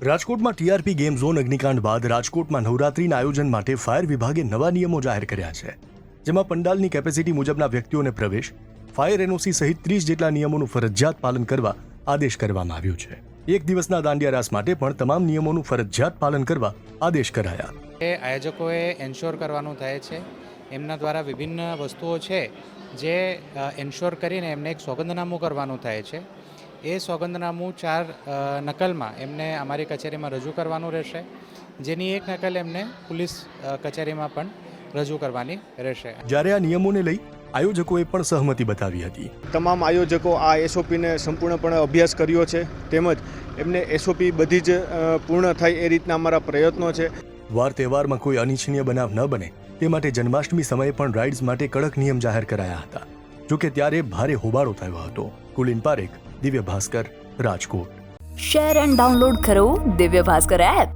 રાજકોટમાં TRP game zone અગ્નિકાંડ બાદ રાજકોટમાં નવરાત્રીના આયોજન માટે ફાયર વિભાગે નવા નિયમો જાહેર કર્યા છે, જેમાં પંડાલની કેપેસિટી મુજબના વ્યક્તિઓને પ્રવેશ, ફાયર એનઓસી સહિત 30 જેટલા નિયમોનું ફરજિયાત પાલન કરવા આદેશ કરવામાં આવ્યો છે. એક દિવસના દાંડિયા રાસ માટે પણ તમામ નિયમોનું ફરજિયાત પાલન કરવા આદેશ કરાયા. એ આયોજકોએ એન્શ્યોર કરવાનું થાય છે. એમના દ્વારા વિભિન્ન વસ્તુઓ છે જે એન્શ્યોર કરીને એમને એક સોગંદનામું કરવાનું થાય છે. એ સોગંદનામું 4 નકલમાં એમને અમારી કચેરીમાં રજૂ કરવાનું રહેશે, જેની એક નકલ એમને પોલીસ કચેરીમાં પણ રજૂ કરવાની રહેશે. જ્યારે આ નિયમોને લઈ આયોજકોએ પણ સહમતિ બતાવી હતી. તમામ આયોજકો આ એસઓપીને સંપૂર્ણપણે અભ્યાસ કર્યો છે, તેમજ એમને એસઓપી બધી જ પૂર્ણ થાય એ રીતના અમારા પ્રયત્નો છે. વાર તહેવારમાં કોઈ અનિચ્છનીય બનાવ ન બને તે માટે જન્માષ્ટમી સમયે પણ રાઇડ્સ માટે કડક નિયમ જાહેર કરાયા હતા. જોકે ત્યારે ભારે હોબાળો થયો હતો. Kulin Parekh, Divya Bhaskar, Rajkot. Share and download કરો દિવ્ય ભાસ્કર એપ.